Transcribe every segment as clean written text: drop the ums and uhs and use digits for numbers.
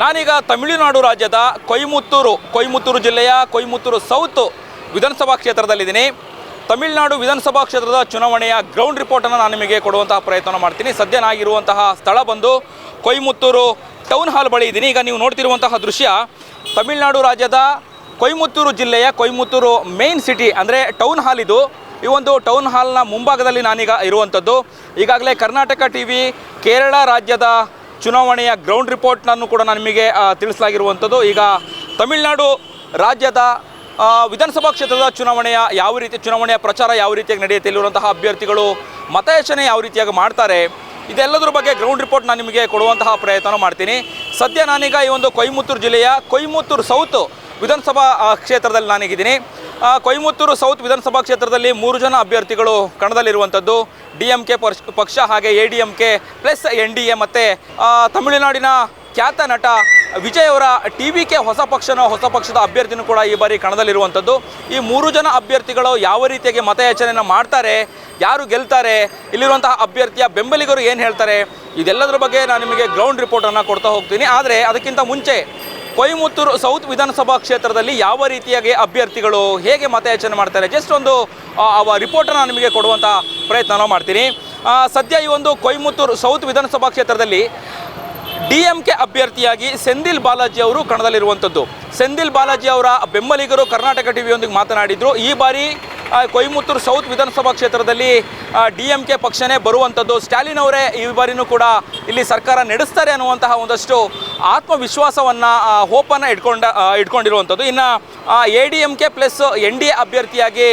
ನಾನೀಗ ತಮಿಳುನಾಡು ರಾಜ್ಯದ ಕೊಯಮತ್ತೂರು ಜಿಲ್ಲೆಯ ಕೊಯಮತ್ತೂರು ಸೌತ್ ವಿಧಾನಸಭಾ ಕ್ಷೇತ್ರದಲ್ಲಿದ್ದೀನಿ. ತಮಿಳುನಾಡು ವಿಧಾನಸಭಾ ಕ್ಷೇತ್ರದ ಚುನಾವಣೆಯ ಗ್ರೌಂಡ್ ರಿಪೋರ್ಟನ್ನು ನಾನು ನಿಮಗೆ ಕೊಡುವಂತಹ ಪ್ರಯತ್ನ ಮಾಡ್ತೀನಿ. ಸದ್ಯ ನಾಗಿರುವಂತಹ ಸ್ಥಳ ಬಂದು ಕೊಯಮತ್ತೂರು ಟೌನ್ ಹಾಲ್ ಬಳಿ ಇದ್ದೀನಿ. ಈಗ ನೀವು ನೋಡ್ತಿರುವಂತಹ ದೃಶ್ಯ ತಮಿಳುನಾಡು ರಾಜ್ಯದ ಕೊಯಮತ್ತೂರು ಜಿಲ್ಲೆಯ ಕೊಯಮತ್ತೂರು ಮೇನ್ ಸಿಟಿ ಅಂದರೆ ಟೌನ್ ಹಾಲ್ ಇದು. ಈ ಒಂದು ಟೌನ್ ಹಾಲ್ನ ಮುಂಭಾಗದಲ್ಲಿ ನಾನೀಗ ಇರುವಂಥದ್ದು. ಈಗಾಗಲೇ ಕರ್ನಾಟಕ ಟಿವಿ ಕೇರಳ ರಾಜ್ಯದ ಚುನಾವಣೆಯ ಗ್ರೌಂಡ್ ರಿಪೋರ್ಟ್ನನ್ನು ಕೂಡ ನಾನು ನಿಮಗೆ ತಿಳಿಸಲಾಗಿರುವಂಥದ್ದು. ಈಗ ತಮಿಳುನಾಡು ರಾಜ್ಯದ ವಿಧಾನಸಭಾ ಕ್ಷೇತ್ರದ ಚುನಾವಣೆಯ ಪ್ರಚಾರ ಯಾವ ರೀತಿಯಾಗಿ ನಡೆಯುತ್ತೆ, ಇಲ್ಲಿರುವಂತಹ ಅಭ್ಯರ್ಥಿಗಳು ಮತಯಾಚನೆ ಯಾವ ರೀತಿಯಾಗಿ ಮಾಡ್ತಾರೆ, ಇದೆಲ್ಲದರ ಬಗ್ಗೆ ಗ್ರೌಂಡ್ ರಿಪೋರ್ಟ್ ನಾನು ನಿಮಗೆ ಕೊಡುವಂತಹ ಪ್ರಯತ್ನ ಮಾಡ್ತೀನಿ. ಸದ್ಯ ನಾನೀಗ ಈ ಒಂದು ಕೊಯಮತ್ತೂರು ಜಿಲ್ಲೆಯ ಕೊಯಮತ್ತೂರು ಸೌತ್ ವಿಧಾನಸಭಾ ಕ್ಷೇತ್ರದಲ್ಲಿ ನಾನೀಗಿದ್ದೀನಿ. ಕೊಯಮತ್ತೂರು ಸೌತ್ ವಿಧಾನಸಭಾ ಕ್ಷೇತ್ರದಲ್ಲಿ 3 ಜನ ಅಭ್ಯರ್ಥಿಗಳು ಕಣದಲ್ಲಿರುವಂಥದ್ದು. DMK ಪಕ್ಷ, ಹಾಗೆ ADMK ಪ್ಲಸ್ NDA ಮತ್ತು ತಮಿಳುನಾಡಿನ ಖ್ಯಾತ ನಟ ವಿಜಯ್ ಅವರ TVK ಹೊಸ ಪಕ್ಷದ ಅಭ್ಯರ್ಥಿನೂ ಕೂಡ ಈ ಬಾರಿ ಕಣದಲ್ಲಿರುವಂಥದ್ದು. ಈ 3 ಜನ ಅಭ್ಯರ್ಥಿಗಳು ಯಾವ ರೀತಿಯಾಗಿ ಮತಯಾಚನೆಯನ್ನು ಮಾಡ್ತಾರೆ, ಯಾರು ಗೆಲ್ತಾರೆ, ಇಲ್ಲಿರುವಂತಹ ಅಭ್ಯರ್ಥಿಯ ಬೆಂಬಲಿಗರು ಏನು ಹೇಳ್ತಾರೆ, ಇದೆಲ್ಲದರ ಬಗ್ಗೆ ನಾನು ನಿಮಗೆ ಗ್ರೌಂಡ್ ರಿಪೋರ್ಟನ್ನು ಕೊಡ್ತಾ ಹೋಗ್ತೀನಿ. ಆದರೆ ಅದಕ್ಕಿಂತ ಮುಂಚೆ ಕೊಯಮತ್ತೂರು ಸೌತ್ ವಿಧಾನಸಭಾ ಕ್ಷೇತ್ರದಲ್ಲಿ ಯಾವ ರೀತಿಯಾಗಿ ಅಭ್ಯರ್ಥಿಗಳು ಹೇಗೆ ಮತಯಾಚನೆ ಮಾಡ್ತಾರೆ, ಜಸ್ಟ್ ಒಂದು ರಿಪೋರ್ಟನ್ನು ನಿಮಗೆ ಕೊಡುವಂಥ ಪ್ರಯತ್ನ ಮಾಡ್ತೀನಿ. ಸದ್ಯ ಈ ಒಂದು ಕೊಯಮತ್ತೂರು ಸೌತ್ ವಿಧಾನಸಭಾ ಕ್ಷೇತ್ರದಲ್ಲಿ DMK ಅಭ್ಯರ್ಥಿಯಾಗಿ ಸೆಂದಿಲ್ ಬಾಲಾಜಿ ಅವರು ಕಣದಲ್ಲಿರುವಂಥದ್ದು. ಸೆಂದಿಲ್ ಬಾಲಾಜಿ ಅವರ ಬೆಂಬಲಿಗರು ಕರ್ನಾಟಕ ಟಿವಿಯೊಂದಿಗೆ ಮಾತನಾಡಿದರು. ಈ ಬಾರಿ ಕೊಯಮತ್ತೂರು ಸೌತ್ ವಿಧಾನಸಭಾ ಕ್ಷೇತ್ರದಲ್ಲಿ DMK ಪಕ್ಷನೇ ಬರುವಂಥದ್ದು. ಸ್ಟಾಲಿನ್ ಅವರೇ ಈ ಬಾರಿನೂ ಕೂಡ ಇಲ್ಲಿ ಸರ್ಕಾರ ನಡೆಸ್ತಾರೆ ಅನ್ನುವಂತಹ ಒಂದಷ್ಟು ಆತ್ಮವಿಶ್ವಾಸವನ್ನು ಹೋಪನ್ನು ಇಟ್ಕೊಂಡಿರುವಂಥದ್ದು. ಇನ್ನು ADMK ಪ್ಲಸ್ NDA ಅಭ್ಯರ್ಥಿಯಾಗಿ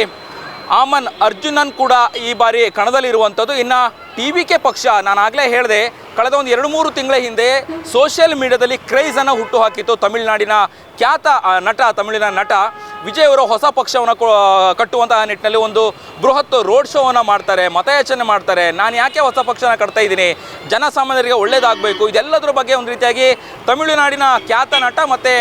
ಆಮನ್ ಅರ್ಜುನನ್ ಕೂಡ ಈ ಬಾರಿ ಕಣದಲ್ಲಿರುವಂಥದ್ದು. ಇನ್ನು TVK ಪಕ್ಷ, ನಾನು ಆಗಲೇ ಹೇಳಿದೆ, ಕಳೆದ ಒಂದು 2-3 ತಿಂಗಳ ಹಿಂದೆ ಸೋಷಿಯಲ್ ಮೀಡಿಯಾದಲ್ಲಿ ಕ್ರೇಜನ್ನು ಹುಟ್ಟುಹಾಕಿತ್ತು. ತಮಿಳುನಾಡಿನ ಖ್ಯಾತ ತಮಿಳಿನ ನಟ ವಿಜಯ್ ಅವರು ಹೊಸ ಪಕ್ಷವನ್ನು ಕಟ್ಟುವಂತಹ ನಿಟ್ಟಿನಲ್ಲಿ ಒಂದು ಬೃಹತ್ ರೋಡ್ ಶೋವನ್ನು ಮಾಡ್ತಾರೆ, ಮತಯಾಚನೆ ಮಾಡ್ತಾರೆ. ನಾನು ಯಾಕೆ ಹೊಸ ಪಕ್ಷನ ಕಟ್ತಾ ಇದ್ದೀನಿ, ಜನಸಾಮಾನ್ಯರಿಗೆ ಒಳ್ಳೇದಾಗಬೇಕು, ಇದೆಲ್ಲದರ ಬಗ್ಗೆ ಒಂದು ರೀತಿಯಾಗಿ ತಮಿಳುನಾಡಿನ ಖ್ಯಾತ ನಟ ಮತ್ತು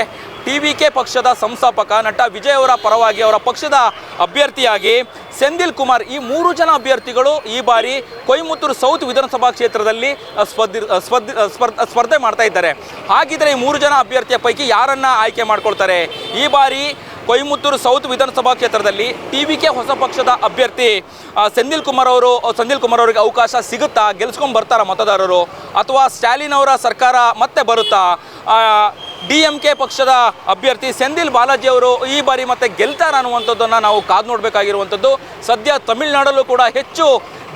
TVK ಪಕ್ಷದ ಸಂಸ್ಥಾಪಕ ನಟ ವಿಜಯ್ ಅವರ ಪರವಾಗಿ ಅವರ ಪಕ್ಷದ ಅಭ್ಯರ್ಥಿಯಾಗಿ ಸೆಂದಿಲ್ ಕುಮಾರ್, ಈ 3 ಜನ ಅಭ್ಯರ್ಥಿಗಳು ಈ ಬಾರಿ ಕೊಯಮತ್ತೂರು ಸೌತ್ ವಿಧಾನಸಭಾ ಕ್ಷೇತ್ರದಲ್ಲಿ ಸ್ಪರ್ಧೆ ಮಾಡ್ತಾ ಇದ್ದಾರೆ. ಹಾಗಿದ್ರೆ ಈ 3 ಜನ ಅಭ್ಯರ್ಥಿಯ ಪೈಕಿ ಯಾರನ್ನು ಆಯ್ಕೆ ಮಾಡ್ಕೊಳ್ತಾರೆ? ಈ ಬಾರಿ ಕೊಯಮತ್ತೂರು ಸೌತ್ ವಿಧಾನಸಭಾ ಕ್ಷೇತ್ರದಲ್ಲಿ TVK ಹೊಸ ಪಕ್ಷದ ಅಭ್ಯರ್ಥಿ ಸೆಂದಿಲ್ ಕುಮಾರ್ ಅವರಿಗೆ ಅವಕಾಶ ಸಿಗುತ್ತಾ, ಗೆಲ್ಸ್ಕೊಂಡು ಬರ್ತಾರಾ ಮತದಾರರು, ಅಥವಾ ಸ್ಟಾಲಿನ್ ಅವರ ಸರ್ಕಾರ ಮತ್ತೆ ಬರುತ್ತಾ? DMK ಪಕ್ಷದ ಅಭ್ಯರ್ಥಿ ಸೆಂದಿಲ್ ಬಾಲಾಜಿ ಅವರು ಈ ಬಾರಿ ಮತ್ತೆ ಗೆಲ್ತಾರ ಅನ್ನುವಂಥದ್ದನ್ನು ನಾವು ಕಾದು ನೋಡಬೇಕಾಗಿರುವಂಥದ್ದು. ಸದ್ಯ ತಮಿಳುನಾಡಲ್ಲೂ ಕೂಡ ಹೆಚ್ಚು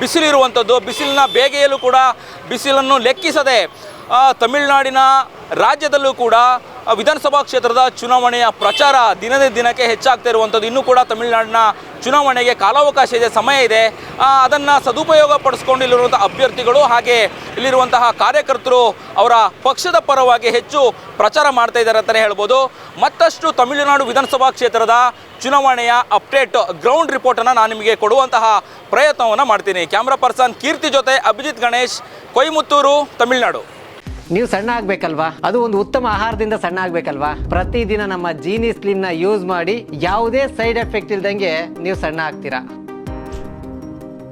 ಬಿಸಿಲಿರುವಂಥದ್ದು. ಬಿಸಿಲಿನ ಬೇಗೆಯಲ್ಲೂ ಕೂಡ ಬಿಸಿಲನ್ನು ಲೆಕ್ಕಿಸದೆ ತಮಿಳುನಾಡಿನ ರಾಜ್ಯದಲ್ಲೂ ಕೂಡ ವಿಧಾನಸಭಾ ಕ್ಷೇತ್ರದ ಚುನಾವಣೆಯ ಪ್ರಚಾರ ದಿನಕ್ಕೆ ಹೆಚ್ಚಾಗ್ತಾ ಇರುವಂಥದ್ದು. ಇನ್ನೂ ಕೂಡ ತಮಿಳುನಾಡಿನ ಚುನಾವಣೆಗೆ ಕಾಲಾವಕಾಶ ಇದೆ, ಸಮಯ ಇದೆ. ಅದನ್ನು ಸದುಪಯೋಗ ಪಡಿಸ್ಕೊಂಡು ಇಲ್ಲಿರುವಂಥ ಅಭ್ಯರ್ಥಿಗಳು ಹಾಗೆ ಇಲ್ಲಿರುವಂತಹ ಕಾರ್ಯಕರ್ತರು ಅವರ ಪಕ್ಷದ ಪರವಾಗಿ ಹೆಚ್ಚು ಪ್ರಚಾರ ಮಾಡ್ತಾ ಇದ್ದಾರೆ ಅಂತಲೇ ಹೇಳ್ಬೋದು. ಮತ್ತಷ್ಟು ತಮಿಳುನಾಡು ವಿಧಾನಸಭಾ ಕ್ಷೇತ್ರದ ಚುನಾವಣೆಯ ಅಪ್ಡೇಟ್ ಗ್ರೌಂಡ್ ರಿಪೋರ್ಟನ್ನು ನಾನು ನಿಮಗೆ ಕೊಡುವಂತಹ ಪ್ರಯತ್ನವನ್ನು ಮಾಡ್ತೀನಿ. ಕ್ಯಾಮ್ರಾ ಪರ್ಸನ್ ಕೀರ್ತಿ ಜೊತೆ ಅಭಿಜಿತ್ ಗಣೇಶ್, ಕೊಯಮತ್ತೂರು, ತಮಿಳುನಾಡು. ನೀವು ಸಣ್ಣ ಆಗ್ಬೇಕಲ್ವಾ? ಅದು ಒಂದು ಉತ್ತಮ ಆಹಾರದಿಂದ ಸಣ್ಣ ಆಗ್ಬೇಕಲ್ವಾ? ಪ್ರತಿದಿನ ನಮ್ಮ ಜೀನಿ ಸ್ಲಿಮ್ನ ಯೂಸ್ ಮಾಡಿ ಯಾವುದೇ ಸೈಡ್ ಎಫೆಕ್ಟ್ ಇಲ್ದಂಗೆ ನೀವು ಸಣ್ಣ ಆಗ್ತೀರಾ.